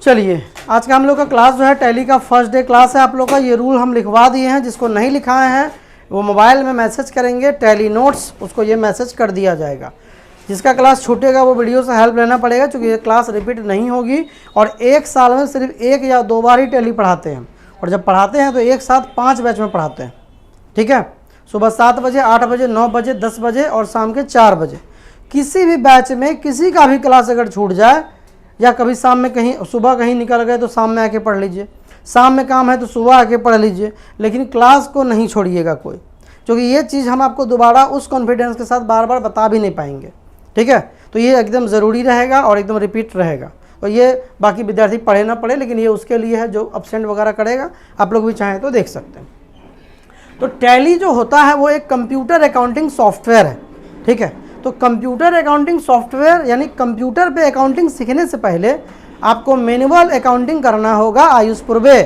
चलिए आज का हम लोग का क्लास जो है टैली का फर्स्ट डे क्लास है। आप लोग का ये रूल हम लिखवा दिए हैं, जिसको नहीं लिखाए हैं वो मोबाइल में मैसेज करेंगे टैली नोट्स, उसको ये मैसेज कर दिया जाएगा। जिसका क्लास छूटेगा वो वीडियो से हेल्प लेना पड़ेगा, क्योंकि ये क्लास रिपीट नहीं होगी और एक साल में सिर्फ 1 या 2 बार ही टैली पढ़ाते हैं, और जब पढ़ाते हैं तो एक साथ 5 बैच में पढ़ाते हैं। ठीक है, सुबह 7 बजे, 8 बजे, 9 बजे, 10 बजे और शाम के 4 बजे। किसी भी बैच में किसी का भी क्लास अगर छूट जाए या कभी शाम में कहीं सुबह कहीं निकल गए तो शाम में आके पढ़ लीजिए, शाम में काम है तो सुबह आके पढ़ लीजिए, लेकिन क्लास को नहीं छोड़िएगा कोई, क्योंकि ये चीज़ हम आपको दोबारा उस कॉन्फिडेंस के साथ बार बार बता भी नहीं पाएंगे। ठीक है, तो ये एकदम ज़रूरी रहेगा और एकदम रिपीट रहेगा। और ये बाकी विद्यार्थी पढ़े ना पढ़े, लेकिन ये उसके लिए है जो अब्सेंट वगैरह करेगा, आप लोग भी चाहें तो देख सकते हैं। तो टैली जो होता है वो एक कंप्यूटर अकाउंटिंग सॉफ्टवेयर है। ठीक है, तो कंप्यूटर अकाउंटिंग सॉफ्टवेयर यानी कंप्यूटर पे अकाउंटिंग सीखने से पहले आपको मैनुअल अकाउंटिंग करना होगा। आयुष पूर्वे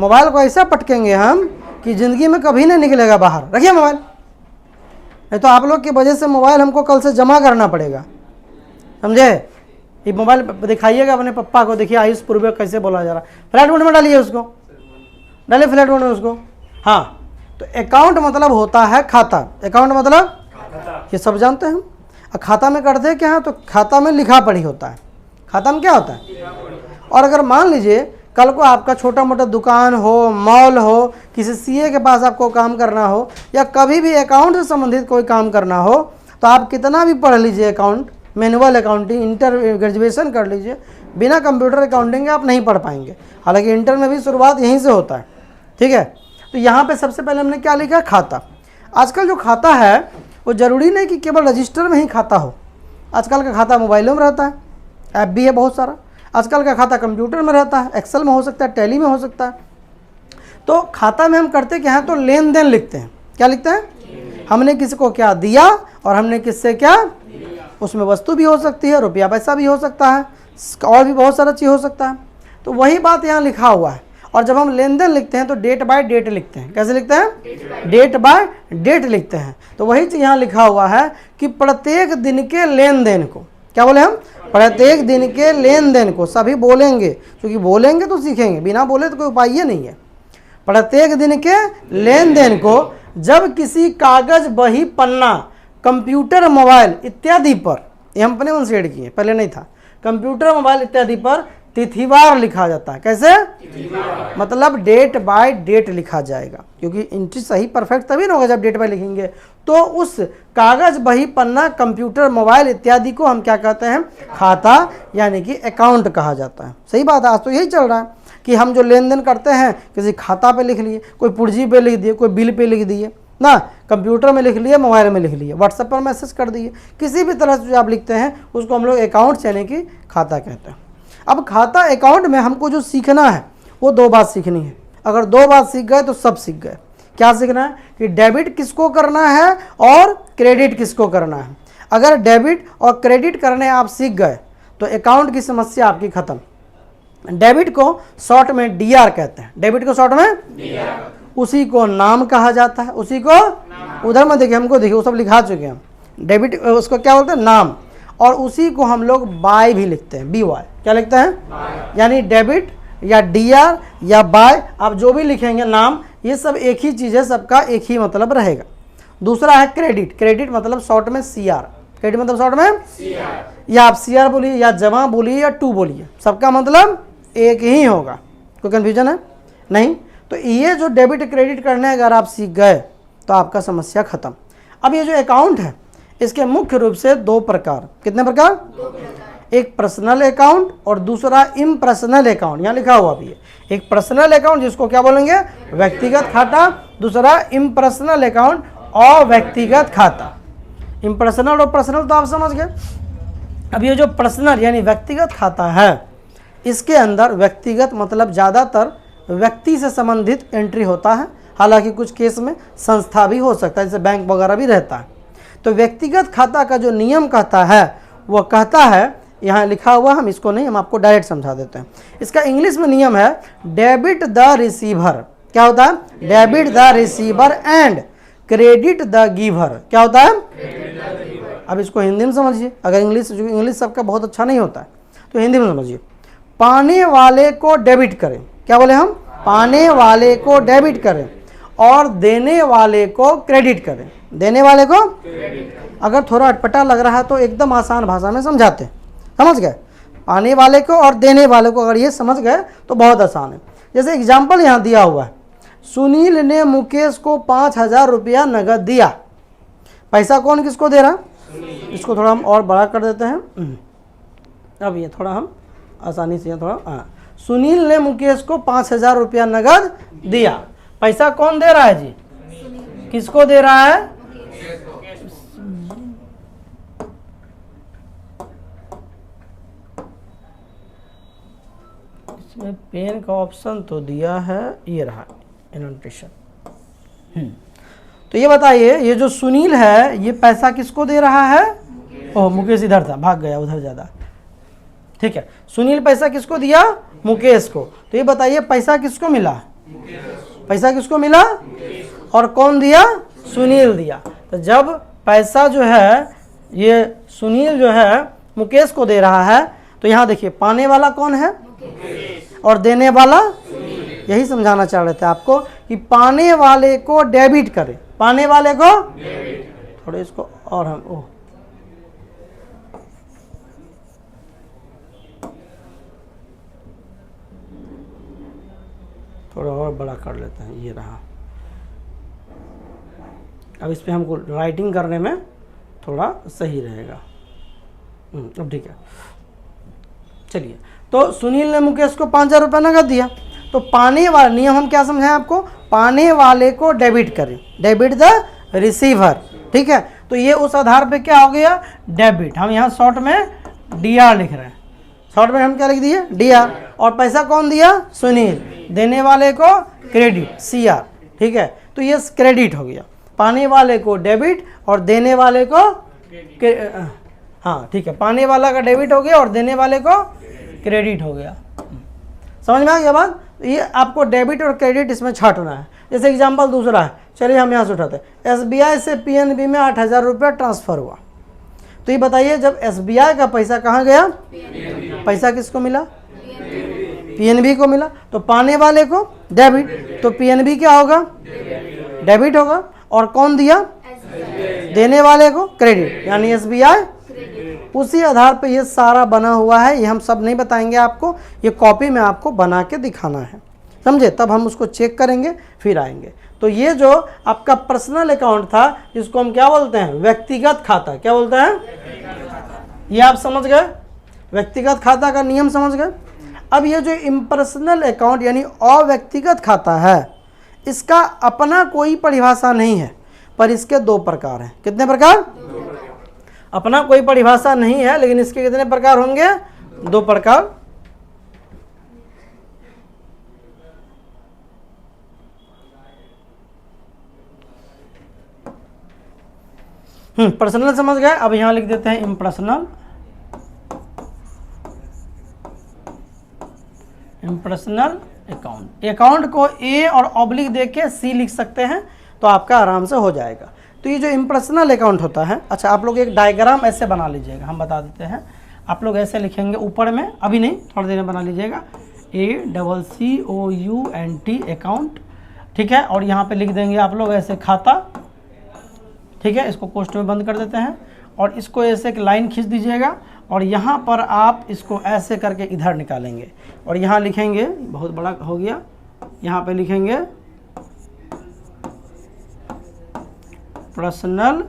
मोबाइल को ऐसा पटकेंगे हम कि ज़िंदगी में कभी नहीं निकलेगा बाहर। रखिए मोबाइल, नहीं तो आप लोग की वजह से मोबाइल हमको कल से जमा करना पड़ेगा, समझे। ये मोबाइल दिखाइएगा अपने पप्पा को, देखिए आयुष पूर्वे कैसे बोला जा रहा है। फ्लैट मोड में डालिए उसको, डालिए फ्लैट मोड में उसको। हाँ, तो अकाउंट मतलब होता है खाता। अकाउंट मतलब ये सब जानते हैं हम। खाता में करते हैं क्या है, तो खाता में लिखा पढ़ी होता है। खाता में क्या होता है, और अगर मान लीजिए कल को आपका छोटा मोटा दुकान हो, मॉल हो, किसी सीए के पास आपको काम करना हो, या कभी भी अकाउंट से संबंधित कोई काम करना हो, तो आप कितना भी पढ़ लीजिए account, manual accounting, inter graduation कर लीजिए, बिना कंप्यूटर अकाउंटिंग के आप नहीं पढ़ पाएंगे। हालांकि इंटर में भी शुरुआत यहीं से होता है। ठीक है, तो यहाँ पे सबसे पहले हमने क्या लिखा, खाता। आजकल जो खाता है वो ज़रूरी नहीं कि केवल रजिस्टर में ही खाता हो। आजकल का खाता मोबाइलों में रहता है, ऐप भी है बहुत सारा। आजकल का खाता कंप्यूटर में रहता है, एक्सेल में हो सकता है, टैली में हो सकता है। तो खाता में हम करते क्या है, तो लेन देन लिखते हैं। क्या लिखते हैं, हमने किसी को क्या दिया और हमने किससे क्या। उसमें वस्तु भी हो सकती है, रुपया पैसा भी हो सकता है, और भी बहुत सारा चीज़ हो सकता है। तो वही बात यहाँ लिखा हुआ है। और जब हम लेन देन लिखते हैं तो डेट बाय डेट लिखते हैं। कैसे लिखते हैं, डेट बाय डेट लिखते हैं। तो वही चीज़ यहाँ लिखा हुआ है कि प्रत्येक दिन के लेन देन को, क्या बोले हम, प्रत्येक दिन के लेन देन को। सभी बोलेंगे, क्योंकि बोलेंगे तो सीखेंगे, बिना बोले तो कोई उपाय ही नहीं है। प्रत्येक दिन के लेन देन को जब किसी कागज, बही, पन्ना, कंप्यूटर, मोबाइल इत्यादि पर, ये हम अपने मन से ऐड किए, पहले नहीं था, कंप्यूटर, मोबाइल इत्यादि पर तिथिवार लिखा जाता है। कैसे, मतलब डेट बाय डेट लिखा जाएगा, क्योंकि एंट्री सही परफेक्ट तभी ना होगा जब डेट बाय लिखेंगे। तो उस कागज, बही, पन्ना, कंप्यूटर, मोबाइल इत्यादि को हम क्या कहते हैं, खाता यानी कि अकाउंट कहा जाता है। सही बात है, आज तो यही चल रहा है कि हम जो लेन देन करते हैं किसी खाता पे लिख लिए, कोई पुर्जी पे लिख दिए, कोई बिल पे लिख दिए ना, कंप्यूटर में लिख लिए, मोबाइल में लिख लिए, व्हाट्सएप पर मैसेज कर दिए, किसी भी तरह से जो आप लिखते हैं उसको हम लोग अकाउंट यानी कि खाता कहते हैं। अब खाता अकाउंट में हमको जो सीखना है वो 2 बात सीखनी है। अगर 2 बात सीख गए तो सब सीख गए। क्या सीखना है कि डेबिट किसको करना है और क्रेडिट किसको करना है। अगर डेबिट और क्रेडिट करने आप सीख गए तो अकाउंट की समस्या आपकी खत्म। डेबिट को शॉर्ट में डीआर कहते हैं। डेबिट को शॉर्ट में डीआर, उसी को नाम कहा जाता है। उसी को उधर में देखिए, हमको देखिए वो सब लिखा चुके हैं। डेबिट उसको क्या बोलते हैं, नाम, और उसी को हम लोग बाय भी लिखते हैं, बी वाई। क्या लिखते हैं, यानी डेबिट या डीआर या बाय, आप जो भी लिखेंगे नाम, ये सब एक ही चीज़ है, सबका एक ही मतलब रहेगा। दूसरा है क्रेडिट। क्रेडिट मतलब शॉर्ट में सीआर। क्रेडिट मतलब शॉर्ट में सीआर, या आप सीआर बोलिए या जमा बोलिए या टू बोलिए, सबका मतलब एक ही होगा। कोई कन्फ्यूजन है नहीं। तो ये जो डेबिट क्रेडिट करने अगर आप सीख गए तो आपका समस्या खत्म। अब ये जो अकाउंट है इसके मुख्य रूप से 2 प्रकार। कितने प्रकार, 2 प्रकार। एक पर्सनल अकाउंट और दूसरा इम्पर्सनल अकाउंट। यहाँ लिखा हुआ भी है, एक पर्सनल अकाउंट जिसको क्या बोलेंगे, व्यक्तिगत खाता, दूसरा इम्पर्सनल अकाउंट और व्यक्तिगत खाता। इम्पर्सनल और पर्सनल तो आप समझ गए। अब ये जो पर्सनल यानी व्यक्तिगत खाता है, इसके अंदर व्यक्तिगत मतलब ज़्यादातर व्यक्ति से संबंधित एंट्री होता है। हालांकि कुछ केस में संस्था भी हो सकता है, जैसे बैंक वगैरह भी रहता है। तो व्यक्तिगत खाता का जो नियम कहता है वो कहता है, यहाँ लिखा हुआ, हम इसको नहीं, हम आपको डायरेक्ट समझा देते हैं। इसका इंग्लिश में नियम है डेबिट द रिसीवर। क्या होता है, debit the receiver and credit the giver. क्या होता है, अब इसको हिंदी में समझिए। अगर इंग्लिश सबका बहुत अच्छा नहीं होता है तो हिंदी में समझिए। पाने वाले को डेबिट करें, क्या बोले हम, पाने वाले को डेबिट करें और देने वाले को क्रेडिट करें। देने वाले को, अगर थोड़ा अटपटा लग रहा है तो एकदम आसान भाषा में समझाते हैं, समझ गए। पाने वाले को और देने वाले को अगर ये समझ गए तो बहुत आसान है। जैसे एग्जाम्पल यहाँ दिया हुआ है, सुनील ने मुकेश को 5,000 रुपया नगद दिया। पैसा कौन किसको दे रहा, इसको थोड़ा हम और बड़ा कर देते हैं। अब ये थोड़ा हम आसानी से थोड़ा, हाँ, सुनील ने मुकेश को 5,000 रुपया नगद दिया। पैसा कौन दे रहा है जी, किसको दे रहा है, इसमें पेन का ऑप्शन तो दिया है, ये रहा एनोटेशन। तो ये बताइए, ये जो सुनील है ये पैसा किसको दे रहा है, ओह मुकेश इधर था, भाग गया उधर ज़्यादा, ठीक है। सुनील पैसा किसको दिया, मुकेश को। तो ये बताइए पैसा किसको मिला, पैसा किसको मिला, और कौन दिया, सुनील दिया। तो जब पैसा जो है ये सुनील जो है मुकेश को दे रहा है, तो यहाँ देखिए पाने वाला कौन है और देने वाला, यही समझाना चाह रहे थे आपको कि पाने वाले को डेबिट करें, पाने वाले को, थोड़े इसको और हम थोड़ा और बड़ा कर लेते हैं, ये रहा। अब इस पर हमको राइटिंग करने में थोड़ा सही रहेगा। अब ठीक है, चलिए। तो सुनील ने मुकेश को 5,000 रुपये नगद दिया। तो पाने वाला नियम हम क्या समझाएं आपको, पाने वाले को डेबिट करें, डेबिट द रिसीवर, ठीक है। तो ये उस आधार पे क्या हो गया, डेबिट। हम यहाँ शॉर्ट में DR लिख रहे हैं, शॉर्ट में हम क्या लिख दिए, DR। और पैसा कौन दिया, सुनील, देने वाले को क्रेडिट, CR, ठीक है। तो ये क्रेडिट हो गया, पाने वाले को डेबिट और देने वाले को, हाँ ठीक है, पाने वाला का डेबिट हो गया और देने वाले को क्रेडिट हो गया। समझ में आ गया बात। ये आपको डेबिट और क्रेडिट इसमें छांटना है। जैसे एग्जांपल दूसरा है, चलिए हम यहाँ से उठाते हैं, SBI से PNB में 8,000 रुपया ट्रांसफ़र हुआ। तो ये बताइए जब SBI का पैसा कहाँ गया, पैसा किसको मिला, PNB को मिला। तो पाने वाले को डेबिट, तो PNB क्या होगा, डेबिट होगा। और कौन दिया, देने वाले को क्रेडिट, यानी SBI। उसी आधार पे ये सारा बना हुआ है। ये हम सब नहीं बताएंगे आपको, ये कॉपी में आपको बना के दिखाना है, समझे। तब हम उसको चेक करेंगे फिर आएंगे। तो ये जो आपका पर्सनल अकाउंट था, जिसको हम क्या बोलते हैं, व्यक्तिगत खाता, क्या बोलते हैं, ये आप समझ गए, व्यक्तिगत खाता का नियम समझ गए। अब ये जो इम्पर्सनल अकाउंट यानी अव्यक्तिगत खाता है, इसका अपना कोई परिभाषा नहीं है, पर इसके 2 प्रकार हैं। कितने प्रकार, अपना कोई परिभाषा नहीं है, लेकिन इसके कितने प्रकार होंगे, 2 प्रकार। पर्सनल समझ गए। अब यहां लिख देते हैं इम्पर्सनल, इम्पर्सनल अकाउंट। अकाउंट को A और ऑब्लिक दे के C लिख सकते हैं, तो आपका आराम से हो जाएगा। तो ये जो इम्पर्सनल अकाउंट होता है, अच्छा आप लोग एक डायग्राम ऐसे बना लीजिएगा, हम बता देते हैं। आप लोग ऐसे लिखेंगे ऊपर में, अभी नहीं थोड़ी देर में बना लीजिएगा, ACCOUNT अकाउंट, ठीक है। और यहाँ पे लिख देंगे आप लोग ऐसे खाता, ठीक है। इसको कोष्ठ में बंद कर देते हैं और इसको ऐसे एक लाइन खींच दीजिएगा और यहाँ पर आप इसको ऐसे करके इधर निकालेंगे और यहाँ लिखेंगे, बहुत बड़ा हो गया, यहाँ पे लिखेंगे पर्सनल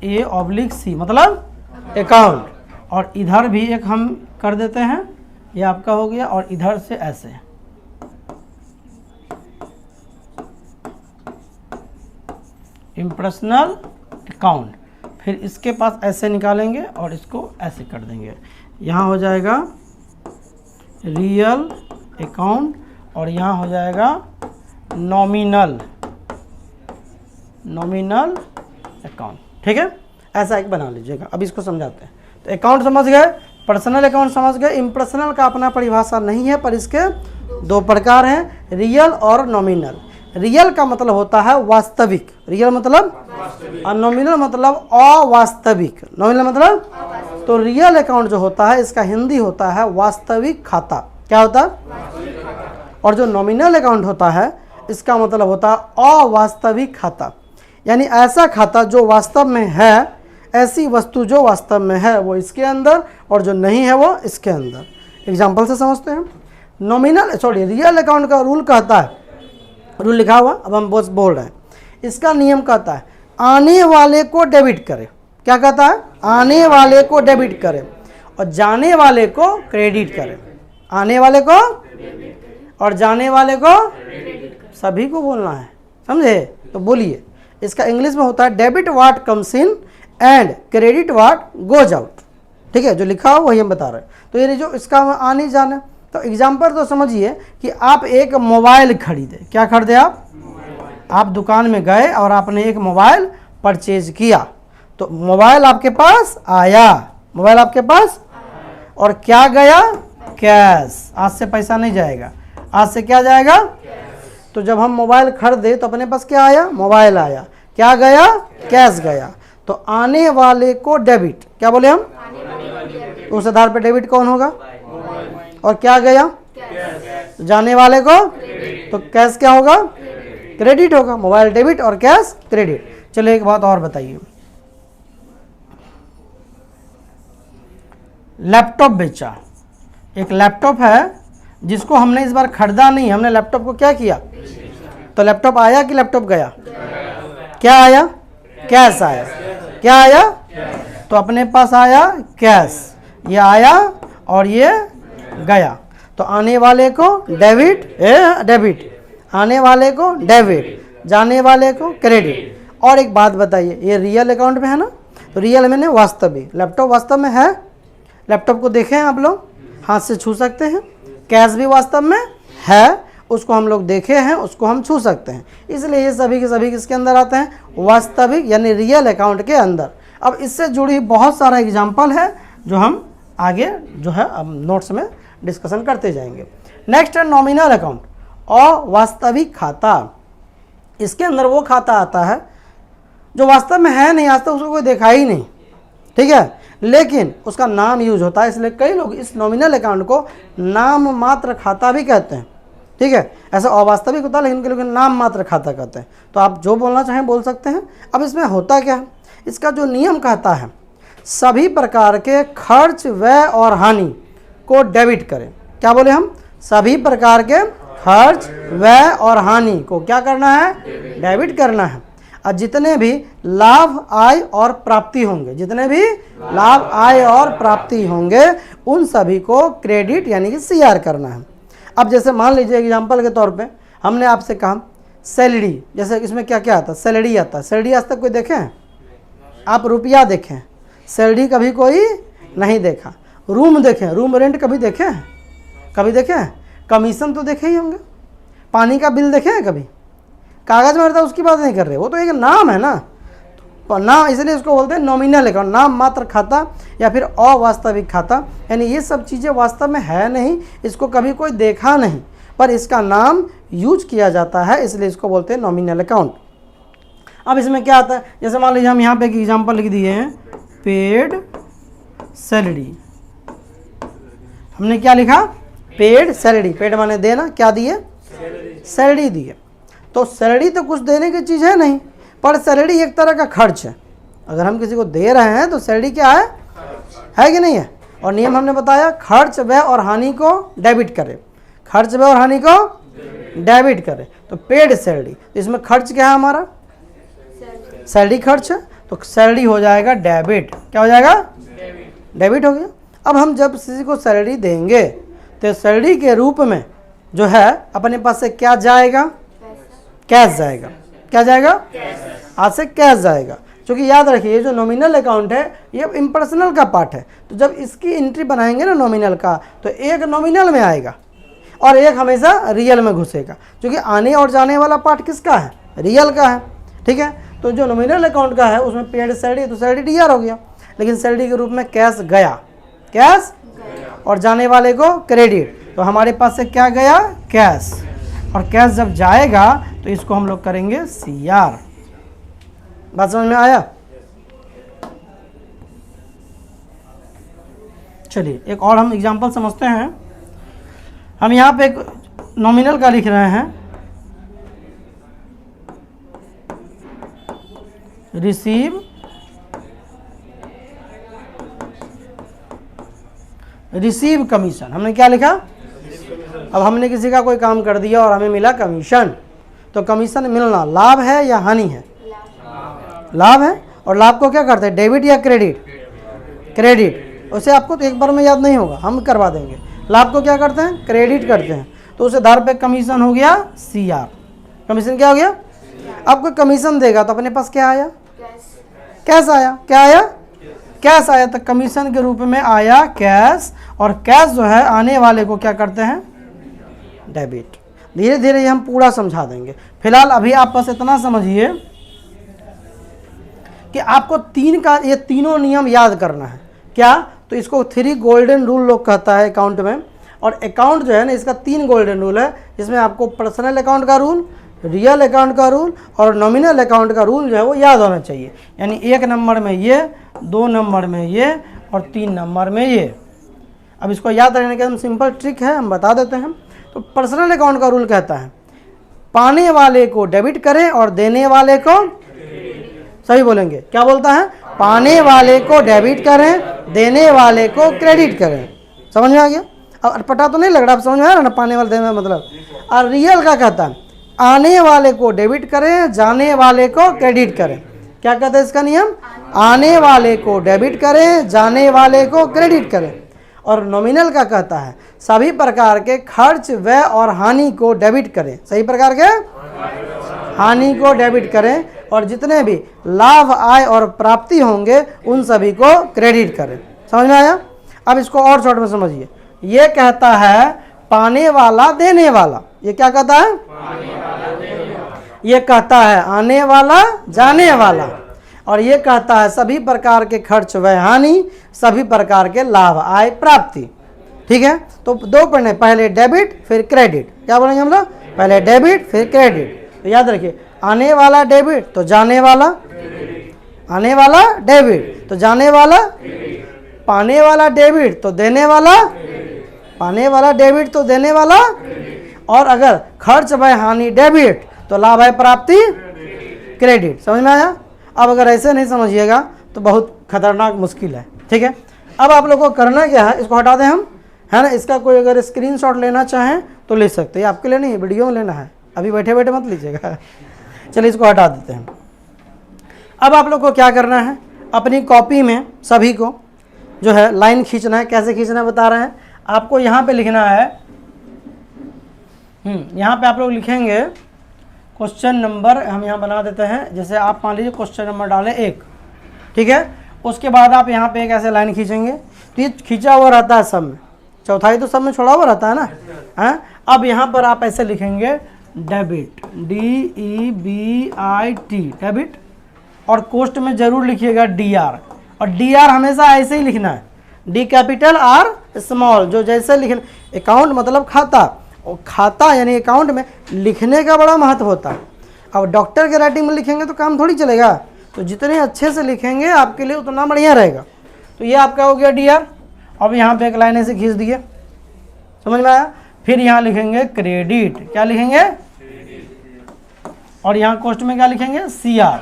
A/C मतलब अकाउंट, और इधर भी एक हम कर देते हैं, ये आपका हो गया, और इधर से ऐसे इम्पर्सनल अकाउंट। फिर इसके पास ऐसे निकालेंगे और इसको ऐसे कर देंगे, यहाँ हो जाएगा रियल अकाउंट और यहाँ हो जाएगा नॉमिनल अकाउंट, ठीक है। ऐसा एक बना लीजिएगा। अब इसको समझाते हैं। तो अकाउंट समझ गए, पर्सनल अकाउंट समझ गए। इम्पर्सनल का अपना परिभाषा नहीं है, पर इसके 2 प्रकार हैं, रियल और नॉमिनल। रियल का मतलब होता है वास्तविक, रियल मतलब, और नॉमिनल मतलब अवास्तविक, नॉमिनल मतलब। तो रियल अकाउंट जो होता है, इसका हिंदी होता है वास्तविक खाता। क्या होता है? और जो नॉमिनल अकाउंट होता है इसका मतलब होता है अवास्तविक खाता, यानी ऐसा खाता जो वास्तव में है, ऐसी वस्तु जो वास्तव में है वो इसके अंदर और जो नहीं है वो इसके अंदर। एग्जाम्पल से समझते हैं। रियल अकाउंट का रूल कहता है, रूल लिखा हुआ, अब हम बस बोल रहे हैं, इसका नियम कहता है आने वाले को डेबिट करे। क्या कहता है? आने वाले को डेबिट करे और जाने वाले को क्रेडिट करे। आने वाले को और जाने वाले को सभी को बोलना है, समझे? तो बोलिए। इसका इंग्लिश में होता है debit what comes in and credit what goes out. ठीक है, जो लिखा हो वही हम बता रहे हैं। तो ये जो इसका आने जाने, तो एग्जाम्पल तो समझिए कि आप एक मोबाइल खरीदे। क्या खरीदे आप दुकान में गए और आपने एक मोबाइल परचेज किया, तो मोबाइल आपके पास आया, मोबाइल आपके पास, और क्या गया? कैश। आज से पैसा नहीं जाएगा, आज से क्या जाएगा? तो जब हम मोबाइल खरीदे तो अपने पास क्या आया? मोबाइल आया। क्या गया? कैश गया। तो आने वाले को डेबिट, क्या बोले हम? तो उस आधार पर डेबिट कौन होगा? और क्या गया? कैश। जाने वाले को तो कैश क्या होगा? क्रेडिट होगा। मोबाइल डेबिट और कैश क्रेडिट। चलिए एक बात और बताइए, लैपटॉप बेचा। एक लैपटॉप है जिसको हमने इस बार खरीदा नहीं, हमने लैपटॉप को क्या किया? तो लैपटॉप आया कि लैपटॉप गया? क्या आया? कैश आया। क्या आया? तो अपने पास आया कैश, ये आया और ये गया। तो आने वाले को डेबिट, डेबिट, आने वाले को डेबिट, जाने वाले को क्रेडिट। और एक बात बताइए, ये रियल अकाउंट में है ना, तो रियल में वास्तविक, लैपटॉप वास्तव में है। लैपटॉप को देखें आप लोग, हाथ से छू सकते हैं। कैश भी वास्तव में है, उसको हम लोग देखे हैं, उसको हम छू सकते हैं। इसलिए ये सभी के सभी किसके अंदर आते हैं? वास्तविक यानी रियल अकाउंट के अंदर। अब इससे जुड़ी बहुत सारा एग्जाम्पल है जो हम आगे जो है अब नोट्स में डिस्कशन करते जाएंगे। नेक्स्ट है नॉमिनल अकाउंट, अवास्तविक खाता। इसके अंदर वो खाता आता है जो वास्तव में है नहीं, आज तक उसको कोई देखा ही नहीं, ठीक है, लेकिन उसका नाम यूज होता है। इसलिए कई लोग इस नॉमिनल अकाउंट को नाम मात्र खाता भी कहते हैं। ठीक है, ऐसा अवास्तविक होता है लेकिन कई लोग नाम मात्र खाता कहते हैं। तो आप जो बोलना चाहें बोल सकते हैं। अब इसमें होता क्या है, इसका जो नियम कहता है सभी प्रकार के खर्च, व्यय और हानि को डेबिट करें। क्या बोले हम? सभी प्रकार के खर्च, व्यय और हानि को क्या करना है? डेबिट करना है। और जितने भी लाभ, आय और प्राप्ति होंगे, जितने भी लाभ, आय और प्राप्ति होंगे उन सभी को क्रेडिट यानी कि सीआर करना है। अब जैसे मान लीजिए एग्जांपल के तौर पे हमने आपसे कहा सैलरी, जैसे इसमें क्या क्या आता है? सैलरी आता है। सैलरी आज तक कोई देखे हैं? आप रुपया देखें, सैलरी कभी कोई नहीं देखा। रूम देखें, रूम रेंट कभी देखे हैं? कभी देखे हैं? कमीशन तो देखे ही होंगे। पानी का बिल देखे हैं कभी? कागज में रहता है उसकी बात नहीं कर रहे, वो तो एक नाम है ना, तो नाम, इसलिए उसको बोलते हैं नॉमिनल अकाउंट, नाम मात्र खाता या फिर अवास्तविक खाता। यानी ये सब चीज़ें वास्तव में है नहीं, इसको कभी कोई देखा नहीं, पर इसका नाम यूज किया जाता है, इसलिए इसको बोलते हैं नॉमिनल अकाउंट। अब इसमें क्या आता है, जैसे मान लीजिए हम यहाँ पे एक एग्जाम्पल लिख दिए हैं, पेड सैलरी। हमने क्या लिखा? Paid salary. पेड माने देना, क्या दिए? सैलरी दिए। तो सैलरी तो कुछ देने की चीज़ है नहीं, पर सैलरी एक तरह का खर्च है। अगर हम किसी को दे रहे हैं तो सैलरी क्या है कि नहीं है? और नियम हमने बताया खर्च, व्यय और हानि को डेबिट करें। खर्च, व्यय और हानि को डेबिट करें। तो पेड सैलरी, तो इसमें खर्च क्या है हमारा? सैलरी खर्च है, तो सैलरी हो जाएगा डेबिट। क्या हो जाएगा? डेबिट हो गया। अब हम जब किसी को सैलरी देंगे तो सैलरी के रूप में जो है अपने पास से क्या जाएगा? कैश जाएगा। क्या जाएगा? आज से कैश जाएगा। क्योंकि याद रखिए जो नॉमिनल अकाउंट है ये इम्पर्सनल का पार्ट है, तो जब इसकी एंट्री बनाएंगे ना नॉमिनल का, तो एक नॉमिनल में आएगा और एक हमेशा रियल में घुसेगा। क्योंकि आने और जाने वाला पार्ट किसका है? रियल का है। ठीक है, तो जो नॉमिनल अकाउंट का है उसमें पेड सैलरी, तो सैलरी डीआर हो गया, लेकिन सैलरी के रूप में कैश गया, कैश, और जाने वाले को क्रेडिट। तो हमारे पास से क्या गया? कैश। और कैश जब जाएगा तो इसको हम लोग करेंगे सीआर। बात समझ में आया? चलिए एक और हम एग्जांपल समझते हैं। हम यहाँ पे एक नॉमिनल का लिख रहे हैं, रिसीव कमीशन। हमने क्या लिखा? अब हमने किसी का कोई काम कर दिया और हमें मिला कमीशन, तो कमीशन मिलना लाभ है या हानि है? लाभ है। और लाभ को क्या करते हैं, डेबिट या क्रेडिट? क्रेडिट। उसे आपको तो एक बार में याद नहीं होगा, हम करवा देंगे। लाभ को क्या करते हैं, क्रेडिट करते हैं, तो उस आधार पे कमीशन हो गया CR। कमीशन क्या हो गया? आपको कमीशन देगा तो अपने पास क्या आया? कैश आया। क्या आया? कैश आया। तो कमीशन के रूप में आया कैश, और कैश जो है आने वाले को क्या करते हैं, डेबिट। धीरे धीरे ये हम पूरा समझा देंगे। फिलहाल अभी आप बस इतना समझिए कि आपको ये तीनों नियम याद करना है। क्या? तो इसको 3 गोल्डन रूल लोग कहता है अकाउंट में। और अकाउंट जो है ना, इसका 3 गोल्डन रूल है, जिसमें आपको पर्सनल अकाउंट का रूल, रियल अकाउंट का रूल और नॉमिनल अकाउंट का रूल जो है वो याद होना चाहिए। यानी 1 नंबर में ये, 2 नंबर में ये और 3 नंबर में ये। अब इसको याद रखने के हम सिंपल ट्रिक है, हम बता देते हैं। तो पर्सनल अकाउंट का रूल कहता है पाने वाले को डेबिट करें और देने वाले को, सही बोलेंगे, क्या बोलता है? पाने वाले को डेबिट करें, देने वाले को क्रेडिट करें। समझ में आ गया? अब पता तो नहीं लग रहा, आप समझ में आ रहा ना पाने वाले देने मतलब। और रियल का कहता है आने वाले को डेबिट करें, जाने वाले को क्रेडिट करें। क्या कहता है इसका नियम? आने वाले को डेबिट करें, जाने वाले को क्रेडिट करें। और नॉमिनल का कहता है सभी प्रकार के खर्च, व्यय और हानि को डेबिट करें। सही प्रकार के हानि को डेबिट करें, और जितने भी लाभ, आय और प्राप्ति होंगे उन सभी को क्रेडिट करें। समझ में आया? अब इसको और शॉर्ट में समझिए। ये कहता है पाने वाला, देने वाला। ये क्या कहता है? ये कहता है आने वाला, जाने वाला। और ये कहता है सभी प्रकार के खर्च, व्यय, हानि, सभी प्रकार के लाभ, आय, प्राप्ति। ठीक है? तो 2 पढ़ने, पहले डेबिट फिर क्रेडिट। क्या बोलेंगे हम लोग? पहले डेबिट फिर क्रेडिट। तो याद रखिए, आने वाला डेबिट तो जाने वाला, आने वाला डेबिट तो जाने वाला, पाने वाला डेबिट तो देने वाला, पाने वाला डेबिट तो देने वाला, और अगर खर्च, व्यय, हानि डेबिट तो लाभ, आय, प्राप्ति क्रेडिट। समझ में आया? अब अगर ऐसे नहीं समझिएगा तो बहुत खतरनाक मुश्किल है। ठीक है? अब आप लोगों को करना क्या है, इसको हटा दें हम, है ना। इसका कोई अगर स्क्रीनशॉट लेना चाहें तो ले सकते हैं, आपके लिए नहीं, वीडियो में लेना है, अभी बैठे बैठे मत लीजिएगा। चलिए इसको हटा देते हैं। अब आप लोग को क्या करना है, अपनी कॉपी में सभी को जो है लाइन खींचना है। कैसे खींचना है बता रहे हैं आपको। यहाँ पे लिखना है, यहाँ पे आप लोग लिखेंगे क्वेश्चन नंबर, हम यहाँ बना देते हैं। जैसे आप मान लीजिए क्वेश्चन नंबर डालें 1, ठीक है। उसके बाद आप यहाँ पे एक ऐसे लाइन खींचेंगे, तो ये खींचा हुआ रहता है सब में, चौथाई तो सब में छोड़ा हुआ रहता है ना, है। अब यहाँ पर आप ऐसे लिखेंगे डेबिट, DEBIT, डेबिट, और कोष्ट में जरूर लिखिएगा DR, और DR हमेशा ऐसे ही लिखना है, D कैपिटल R स्मॉल, जो जैसे लिखना। अकाउंट मतलब खाता, और खाता यानी अकाउंट में लिखने का बड़ा महत्व होता है। अब डॉक्टर के राइटिंग में लिखेंगे तो काम थोड़ी चलेगा, तो जितने अच्छे से लिखेंगे आपके लिए उतना बढ़िया रहेगा। तो ये आपका हो गया DR। अब यहाँ पे एक लाइन ऐसे खींच दिए, समझ में आया। फिर यहाँ लिखेंगे क्रेडिट, क्या लिखेंगे, और यहाँ कोष्ट में क्या लिखेंगे CR,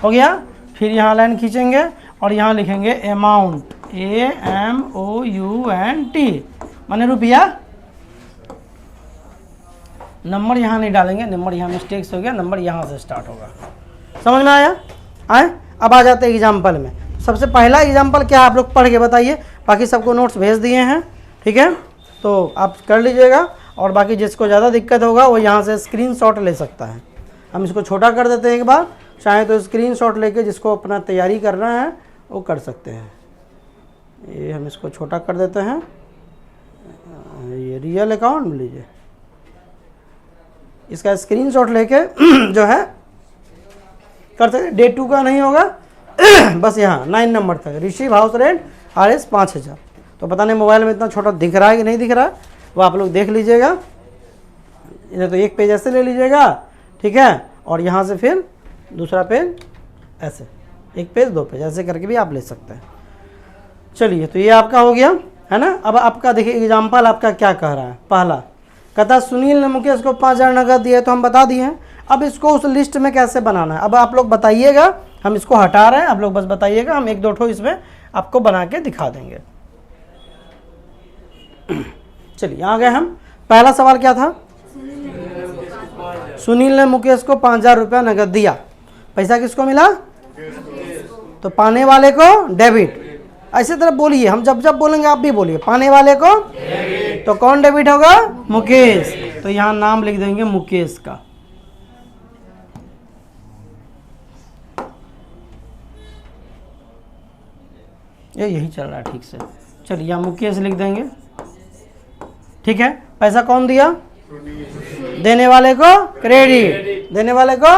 हो गया। फिर यहाँ लाइन खींचेंगे और यहाँ लिखेंगे अमाउंट, AMOUNT, माने रुपया। नंबर यहाँ नहीं डालेंगे, नंबर यहाँ मिस्टेक्स हो गया, नंबर यहाँ से स्टार्ट होगा। समझ में आया? आए? अब आ जाते हैं एग्जाम्पल में। सबसे पहला एग्जाम्पल क्या है आप लोग पढ़ के बताइए, बाकी सबको नोट्स भेज दिए हैं, ठीक है, तो आप कर लीजिएगा। और बाकी जिसको ज़्यादा दिक्कत होगा वो यहाँ से स्क्रीनशॉट ले सकता है। हम इसको छोटा कर देते हैं एक बार, चाहे तो स्क्रीनशॉट लेके जिसको अपना तैयारी करना है वो कर सकते हैं। ये हम इसको छोटा कर देते हैं, ये रियल अकाउंट में लीजिए, इसका स्क्रीनशॉट लेके जो है कर सकते। डे 2 का नहीं होगा बस यहाँ 9 नंबर तक, रिसीव हाउस रेंट RS 5000। तो पता नहीं मोबाइल में इतना छोटा दिख रहा है कि नहीं दिख रहा है, वो आप लोग देख लीजिएगा। इधर तो एक पेज ऐसे ले लीजिएगा, ठीक है, और यहाँ से फिर दूसरा पेज ऐसे, एक पेज 2 पेज ऐसे करके भी आप ले सकते हैं। चलिए, तो ये आपका हो गया। है ना। अब आपका देखिए एग्जाम्पल आपका क्या कह रहा है। पहला कहता सुनील ने मुकेश को 5,000 नगद दिए, तो हम बता दिए हैं। अब इसको उस लिस्ट में कैसे बनाना है, अब आप लोग बताइएगा। हम इसको हटा रहे हैं, आप लोग बस बताइएगा, हम 1-2 ठो इसमें आपको बना के दिखा देंगे। चलिए आ गए हम। पहला सवाल क्या था, सुनील ने मुकेश को 5,000 रुपया नगद दिया, पैसा किसको मिला, तो पाने वाले को डेबिट। ऐसे तरह बोलिए, हम जब जब बोलेंगे आप भी बोलिए, पाने वाले को तो कौन डेबिट होगा, मुकेश। तो यहाँ नाम लिख देंगे मुकेश का। यही चल रहा है ठीक से। चलिए यहाँ मुकेश लिख देंगे, ठीक है। पैसा कौन दिया, देने वाले को क्रेडिट, देने वाले को।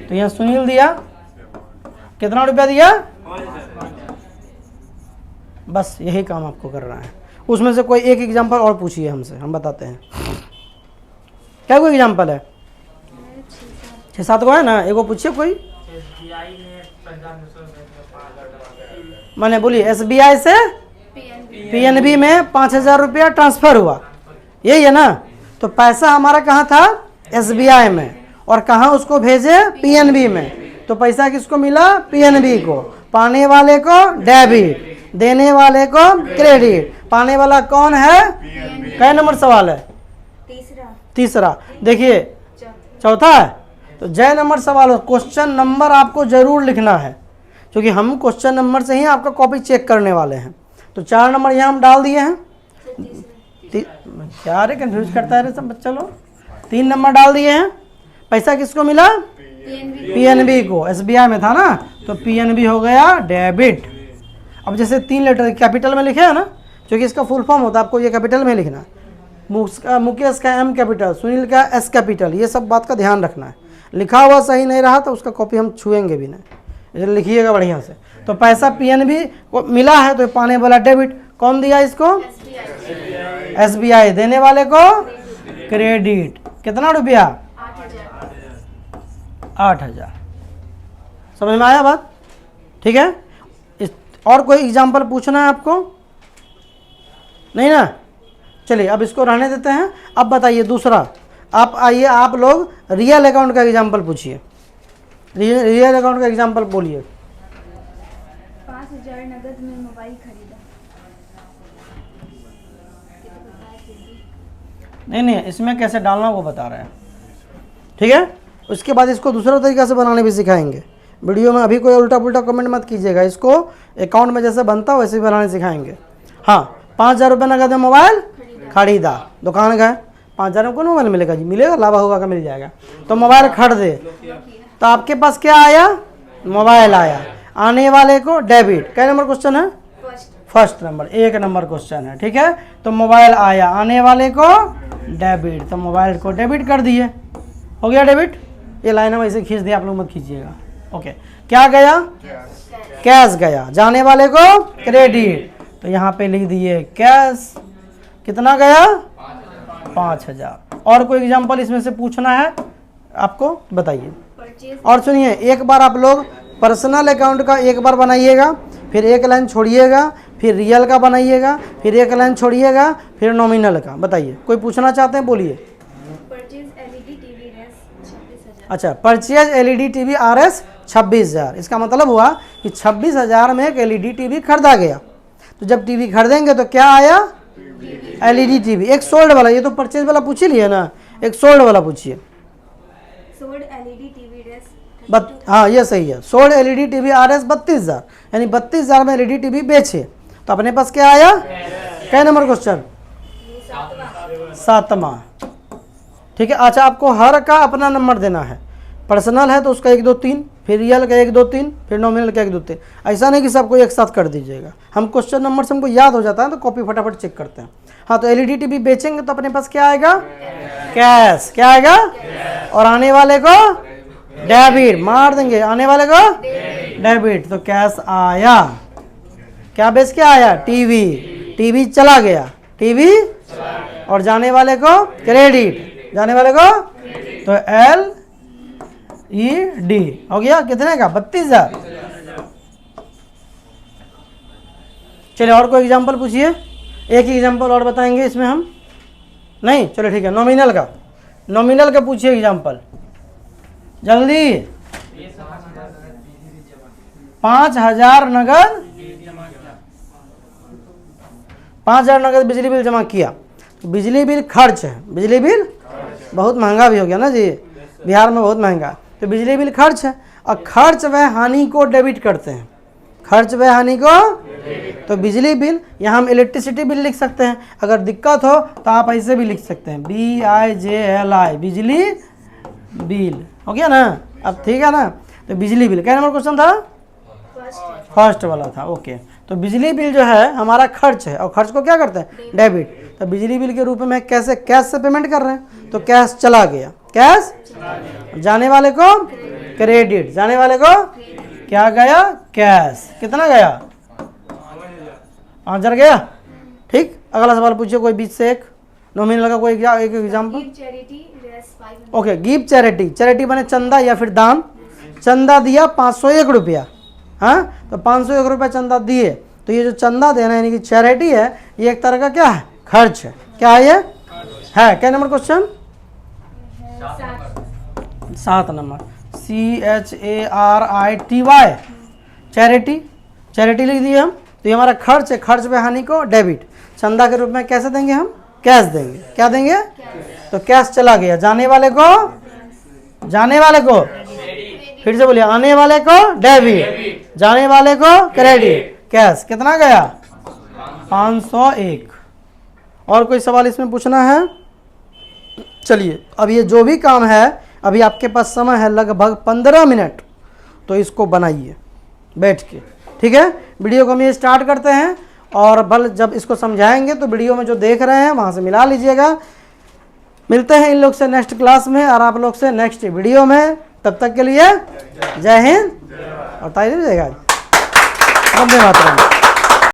तो यहाँ सुनील दिया, कितना रुपया दिया, बस यही काम आपको करना है। उसमें से कोई एक एग्जांपल और पूछिए हमसे, हम बताते हैं। क्या कोई एग्जांपल है, 6-7 को है ना, एगो पूछिए कोई। मैंने बोलिए SBI से PNB में 5,000 रुपया ट्रांसफर हुआ, यही है ना। तो पैसा हमारा कहाँ था, SBI में, और कहाँ उसको भेजे, PNB में। तो पैसा किसको मिला, PNB को। पाने वाले को डेबिट, देने वाले को क्रेडिट। पाने वाला कौन है, कै नंबर सवाल है, तीसरा। देखिए चौथा है, तो जय नंबर सवाल हो। क्वेश्चन नंबर आपको जरूर लिखना है, क्योंकि हम क्वेश्चन नंबर से ही आपका कॉपी चेक करने वाले हैं। तो 4 नंबर यहाँ हम डाल दिए हैं। क्या रे कंफ्यूज करता है रे सब बच्चा लोग। 3 नंबर डाल दिए हैं। पैसा किसको मिला, PNB को, SBI में था ना, तो PNB हो गया डेबिट। अब जैसे 3 लेटर कैपिटल में लिखे है ना, क्योंकि इसका फुल फॉर्म होता है, आपको ये कैपिटल में लिखना है। मुकेश का M कैपिटल, सुनील का S कैपिटल, ये सब बात का ध्यान रखना है। लिखा हुआ सही नहीं रहा तो उसका कॉपी हम छुएंगे भी नहीं, लिखिएगा बढ़िया से। तो पैसा PNB को मिला है, तो पाने वाला डेबिट। कौन दिया इसको, SBI, देने वाले को क्रेडिट। कितना रुपया, 8,000। समझ में आया बात, ठीक है। और कोई एग्जाम्पल पूछना है आपको, नहीं ना। चलिए अब इसको रहने देते हैं। अब बताइए दूसरा, आप आइए, आप लोग रियल अकाउंट का एग्जाम्पल पूछिए। रियल अकाउंट का एग्जाम्पल बोलिए। 5,000 नगद में मोबाइल खरीदा। नहीं, इसमें कैसे डालना वो बता रहे हैं, ठीक है। उसके बाद इसको दूसरा तरीका से बनाने भी सिखाएंगे वीडियो में। अभी कोई उल्टा पुल्टा कमेंट मत कीजिएगा, इसको अकाउंट में जैसे बनता है वैसे ही बनाने सिखाएंगे। हाँ, 5,000 रुपये नगद में मोबाइल खरीदा, दुकान गए, 5,000 में कौन मोबाइल मिलेगा जी, मिलेगा, लाभा होगा का मिल जाएगा। तो मोबाइल खरीदे, तो आपके पास क्या आया, मोबाइल आया। आने वाले को डेबिट। कै नंबर क्वेश्चन है, फर्स्ट नंबर, 1 नंबर क्वेश्चन है, ठीक है। तो मोबाइल आया, आने वाले को डेबिट, तो मोबाइल को डेबिट कर दिए, हो गया डेबिट। ये लाइन हम ऐसे खींच दिया, आप लोग मत खींचिएगा, ओके। क्या गया, कैश गया। जाने वाले को क्रेडिट, तो यहाँ पे लिख दिए कैश। कितना गया, 5,000। और कोई एग्जांपल इसमें से पूछना है आपको, बताइए। और सुनिए, एक बार आप लोग पर्सनल अकाउंट का एक बार बनाइएगा, फिर एक लाइन छोड़िएगा, फिर रियल का बनाइएगा, फिर एक लाइन छोड़िएगा, फिर नॉमिनल का। बताइए, कोई पूछना चाहते हैं, बोलिए। अच्छा, परचेज LED TV RS 26,000। इसका मतलब हुआ कि 26,000 में एक LED TV खरीदा गया। तो जब टीवी खरीदेंगे तो क्या आया, LED TV। एक सोल्ड वाला, ये तो परचेज वाला पूछ ही लिया ना, एक सोल्ड वाला पूछिए। सोल्ड LED TV RS, हाँ ये सही है। सोल्ड LED TV RS 32,000, यानी 32,000 में LED TV बेचे। तो अपने पास क्या आया, कै नंबर क्वेश्चन, 7वां, ठीक है। अच्छा, आपको हर का अपना नंबर देना है। पर्सनल है तो उसका 1 2 3, फिर रियल का 1 2 3, फिर नॉमिनल का 1 2 3। ऐसा नहीं कि सबको एक साथ कर दीजिएगा। हम क्वेश्चन नंबर से हमको याद हो जाता है तो कॉपी फटाफट चेक करते हैं। हाँ, तो LED TV बेचेंगे तो अपने पास क्या आएगा, कैश। क्या आएगा, और आने वाले को डेबिट, मार देंगे, आने वाले को डेबिट। तो कैश आया, क्या बेच के आया, टीवी चला गया, टीवी, और जाने वाले को क्रेडिट, जाने वाले को तो LED हो गया। कितने का, 32,000। चलिए और कोई एग्जांपल पूछिए। एक एग्जाम्पल और बताएंगे इसमें हम, नहीं चलो ठीक है। नॉमिनल का, नॉमिनल का पूछिए एग्जाम्पल जल्दी। 5,000 नगद, 5,000 नगद बिजली बिल जमा किया। बिजली बिल खर्च है, बिजली बिल बहुत महंगा भी हो गया ना जी, बिहार में बहुत महंगा। तो बिजली बिल खर्च है, और खर्च व हानि को डेबिट करते हैं, खर्च व हानि को। तो बिजली बिल, यहाँ हम इलेक्ट्रिसिटी बिल लिख सकते हैं। अगर दिक्कत हो तो आप ऐसे भी लिख सकते हैं, BIJLI, बिजली बिल। हो गया ना, अब ठीक है ना। तो बिजली बिल क्या नंबर क्वेश्चन था? फर्स्ट वाला था। ओके, तो बिजली बिल जो है हमारा खर्च है, और खर्च को क्या करते हैं? डेबिट। तो बिजली बिल के रूप में कैसे, कैश से पेमेंट कर रहे हैं, तो कैश चला गया, कैश जाने वाले को क्रेडिट, जाने वाले को क्या गया? कैश। कितना गया? 5,000 गया। ठीक, अगला सवाल पूछिए कोई बीच से एक, नॉमिनल का कोई एक एग्जाम्पल। गिव चैरिटी रेस 500। ओके, गिव चैरिटी, चैरिटी बने चंदा या फिर दान। चंदा दिया 501 रुपया, हाँ, तो 501 रुपया चंदा दिए। तो ये जो चंदा देना यानी कि चैरिटी है, ये एक तरह का क्या है? खर्च है। क्या है ये? है। क्या number question? 7 number, CHARITY, charity. Charity लिख दिए हम। तो ये हमारा खर्च है, खर्च पे हानि को डेबिट। चंदा के रूप में कैसे देंगे हम? कैश देंगे। क्या देंगे? तो कैश चला गया, जाने वाले को, जाने वाले को, फिर से बोलिए, आने वाले को डेबिट, जाने वाले को क्रेडिट। कैश कितना गया? 501। और कोई सवाल इसमें पूछना है? चलिए, अब ये जो भी काम है, अभी आपके पास समय है लगभग 15 मिनट, तो इसको बनाइए बैठ के, ठीक है। वीडियो को हम ये स्टार्ट करते हैं, और बल जब इसको समझाएंगे तो वीडियो में जो देख रहे हैं वहाँ से मिला लीजिएगा। मिलते हैं इन लोग से नेक्स्ट क्लास में, और आप लोग से नेक्स्ट वीडियो में। तब तक के लिए जय हिंद, और ताली दीजिएगा। वंदे मातरम।